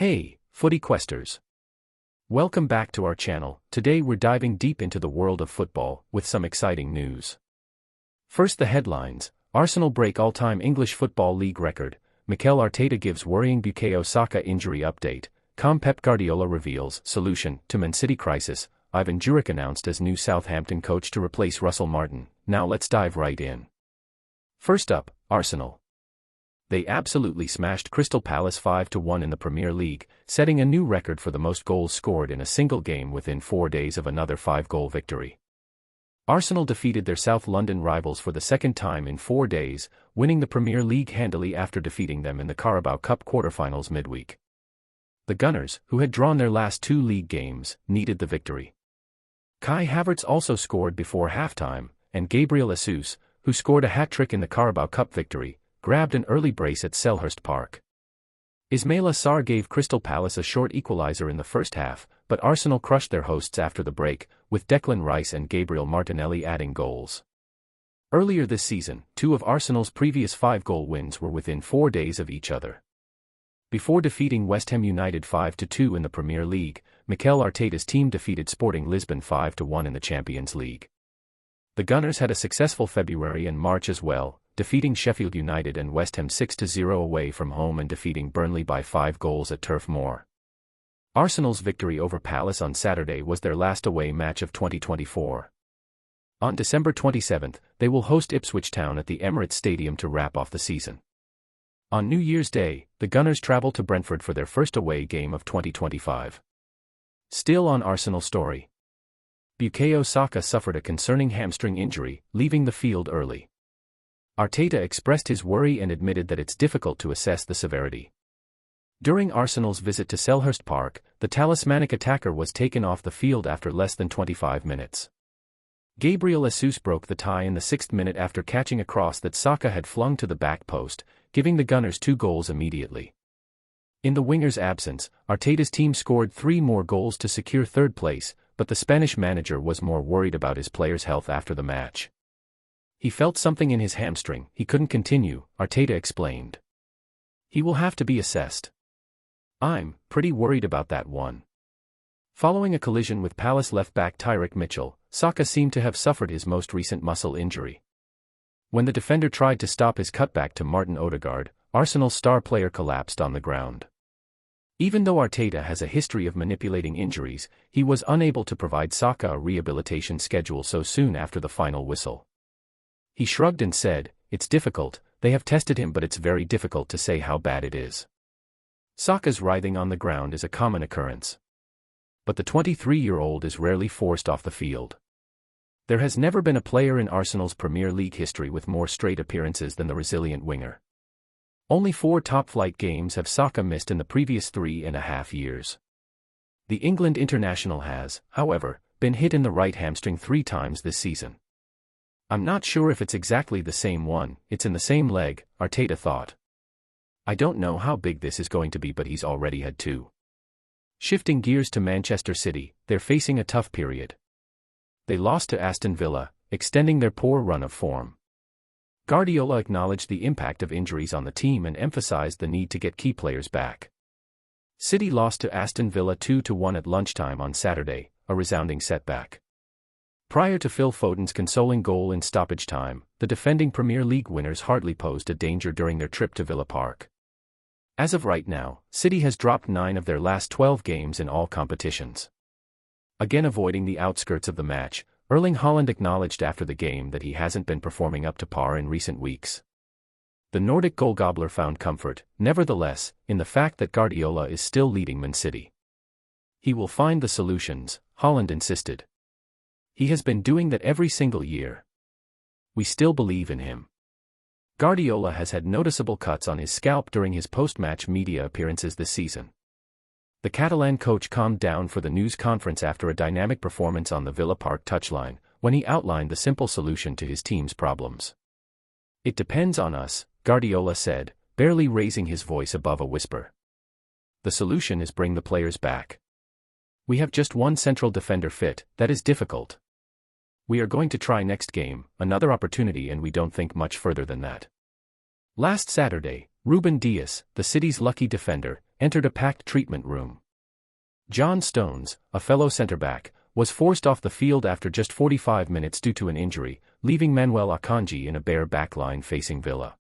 Hey, footy questers. Welcome back to our channel. Today we're diving deep into the world of football with some exciting news. First, the headlines. Arsenal break all-time English Football League record. Mikel Arteta gives worrying Bukayo Saka injury update. Pep Guardiola reveals solution to Man City crisis. Ivan Juric announced as new Southampton coach to replace Russell Martin. Now let's dive right in. First up, Arsenal. They absolutely smashed Crystal Palace 5-1 in the Premier League, setting a new record for the most goals scored in a single game within 4 days of another 5-goal victory. Arsenal defeated their South London rivals for the second time in 4 days, winning the Premier League handily after defeating them in the Carabao Cup quarter-finals midweek. The Gunners, who had drawn their last 2 league games, needed the victory. Kai Havertz also scored before halftime, and Gabriel Jesus, who scored a hat-trick in the Carabao Cup victory, grabbed an early brace at Selhurst Park. Ismaila Sarr gave Crystal Palace a short equaliser in the first half, but Arsenal crushed their hosts after the break, with Declan Rice and Gabriel Martinelli adding goals. Earlier this season, 2 of Arsenal's previous 5-goal wins were within 4 days of each other. Before defeating West Ham United 5-2 in the Premier League, Mikel Arteta's team defeated Sporting Lisbon 5-1 in the Champions League. The Gunners had a successful February and March as well, defeating Sheffield United and West Ham 6-0 away from home and defeating Burnley by 5 goals at Turf Moor. Arsenal's victory over Palace on Saturday was their last away match of 2024. On December 27, they will host Ipswich Town at the Emirates Stadium to wrap off the season. On New Year's Day, the Gunners travel to Brentford for their first away game of 2025. Still on Arsenal story. Bukayo Saka suffered a concerning hamstring injury, leaving the field early. Arteta expressed his worry and admitted that it's difficult to assess the severity. During Arsenal's visit to Selhurst Park, the talismanic attacker was taken off the field after less than 25 minutes. Gabriel Jesus broke the tie in the 6th minute after catching a cross that Saka had flung to the back post, giving the Gunners 2 goals immediately. In the winger's absence, Arteta's team scored 3 more goals to secure 3rd place, but the Spanish manager was more worried about his players' health after the match. He felt something in his hamstring, he couldn't continue, Arteta explained. He will have to be assessed. I'm pretty worried about that one. Following a collision with Palace left-back Tyrick Mitchell, Saka seemed to have suffered his most recent muscle injury. When the defender tried to stop his cutback to Martin Odegaard, Arsenal's star player collapsed on the ground. Even though Arteta has a history of manipulating injuries, he was unable to provide Saka a rehabilitation schedule so soon after the final whistle. He shrugged and said, "It's difficult, they have tested him but it's very difficult to say how bad it is." Saka's writhing on the ground is a common occurrence. But the 23-year-old is rarely forced off the field. There has never been a player in Arsenal's Premier League history with more straight appearances than the resilient winger. Only 4 top-flight games have Saka missed in the previous 3.5 years. The England international has, however, been hit in the right hamstring 3 times this season. "I'm not sure if it's exactly the same one, it's in the same leg," Arteta thought. "I don't know how big this is going to be but he's already had 2. Shifting gears to Manchester City, they're facing a tough period. They lost to Aston Villa, extending their poor run of form. Guardiola acknowledged the impact of injuries on the team and emphasized the need to get key players back. City lost to Aston Villa 2-1 at lunchtime on Saturday, a resounding setback. Prior to Phil Foden's consoling goal in stoppage time, the defending Premier League winners hardly posed a danger during their trip to Villa Park. As of right now, City has dropped 9 of their last 12 games in all competitions. Again avoiding the outskirts of the match, Erling Haaland acknowledged after the game that he hasn't been performing up to par in recent weeks. The Nordic goal gobbler found comfort, nevertheless, in the fact that Guardiola is still leading Man City. He will find the solutions, Haaland insisted. He has been doing that every single year. We still believe in him. Guardiola has had noticeable cuts on his scalp during his post-match media appearances this season. The Catalan coach calmed down for the news conference after a dynamic performance on the Villa Park touchline, when he outlined the simple solution to his team's problems. "It depends on us," Guardiola said, barely raising his voice above a whisper. "The solution is bring the players back. We have just one central defender fit, that is difficult. We are going to try next game, another opportunity and we don't think much further than that." Last Saturday, Ruben Dias, the City's lucky defender, entered a packed treatment room. John Stones, a fellow centre-back, was forced off the field after just 45 minutes due to an injury, leaving Manuel Akanji in a bare backline facing Villa.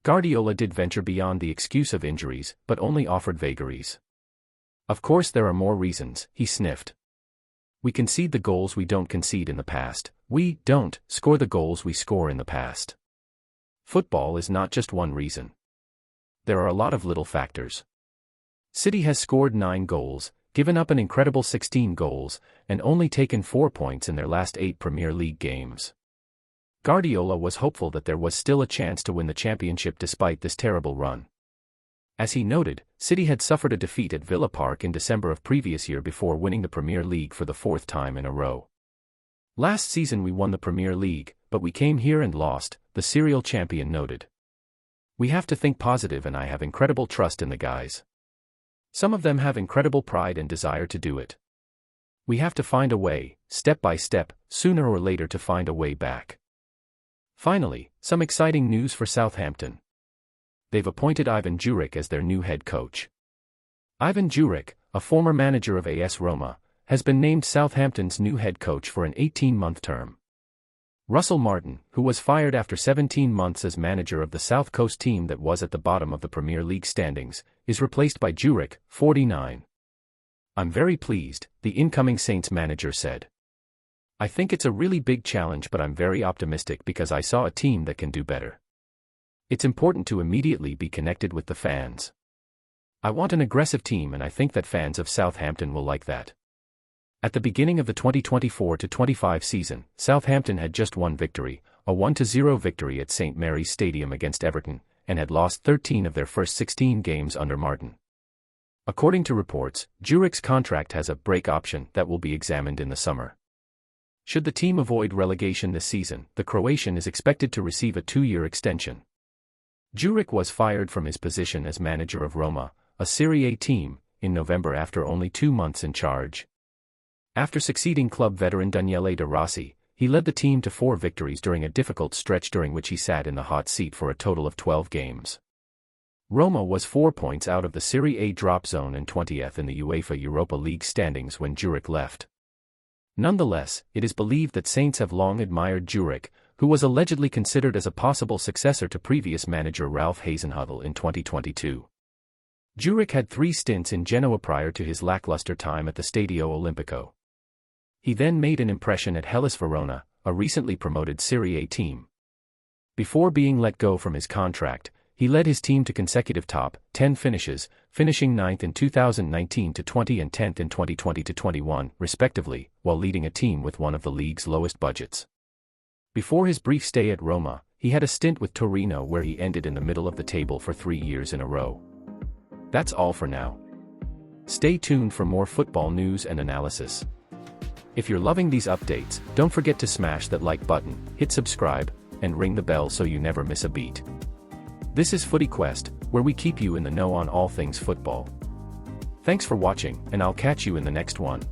Guardiola did venture beyond the excuse of injuries, but only offered vagaries. "Of course there are more reasons," he sniffed. "We concede the goals we don't concede in the past. We don't score the goals we score in the past. Football is not just one reason. There are a lot of little factors. City has scored 9 goals, given up an incredible 16 goals, and only taken 4 points in their last 8 Premier League games." Guardiola was hopeful that there was still a chance to win the championship despite this terrible run. As he noted, City had suffered a defeat at Villa Park in December of previous year before winning the Premier League for the 4th time in a row. "Last season we won the Premier League, but we came here and lost," the serial champion noted. "We have to think positive and I have incredible trust in the guys. Some of them have incredible pride and desire to do it. We have to find a way, step by step, sooner or later to find a way back." Finally, some exciting news for Southampton. They've appointed Ivan Juric as their new head coach. Ivan Juric, a former manager of AS Roma, has been named Southampton's new head coach for an 18-month term. Russell Martin, who was fired after 17 months as manager of the South Coast team that was at the bottom of the Premier League standings, is replaced by Juric, 49. "I'm very pleased," the incoming Saints manager said. "I think it's a really big challenge, but I'm very optimistic because I saw a team that can do better. It's important to immediately be connected with the fans. I want an aggressive team and I think that fans of Southampton will like that." At the beginning of the 2024-25 season, Southampton had just one victory, a 1-0 victory at St Mary's Stadium against Everton, and had lost 13 of their first 16 games under Martin. According to reports, Juric's contract has a break option that will be examined in the summer. Should the team avoid relegation this season, the Croatian is expected to receive a 2-year extension. Juric was fired from his position as manager of Roma, a Serie A team, in November after only 2 months in charge. After succeeding club veteran Daniele De Rossi, he led the team to 4 victories during a difficult stretch during which he sat in the hot seat for a total of 12 games. Roma was 4 points out of the Serie A drop zone and 20th in the UEFA Europa League standings when Juric left. Nonetheless, it is believed that Saints have long admired Juric, who was allegedly considered as a possible successor to previous manager Ralph Hasenhüttl in 2022. Juric had 3 stints in Genoa prior to his lackluster time at the Stadio Olimpico. He then made an impression at Hellas Verona, a recently promoted Serie A team. Before being let go from his contract, he led his team to consecutive top 10 finishes, finishing 9th in 2019-20 and 10th in 2020-21, respectively, while leading a team with one of the league's lowest budgets. Before his brief stay at Roma, he had a stint with Torino where he ended in the middle of the table for 3 years in a row. That's all for now. Stay tuned for more football news and analysis. If you're loving these updates, don't forget to smash that like button, hit subscribe, and ring the bell so you never miss a beat. This is Footy Quest, where we keep you in the know on all things football. Thanks for watching, and I'll catch you in the next one.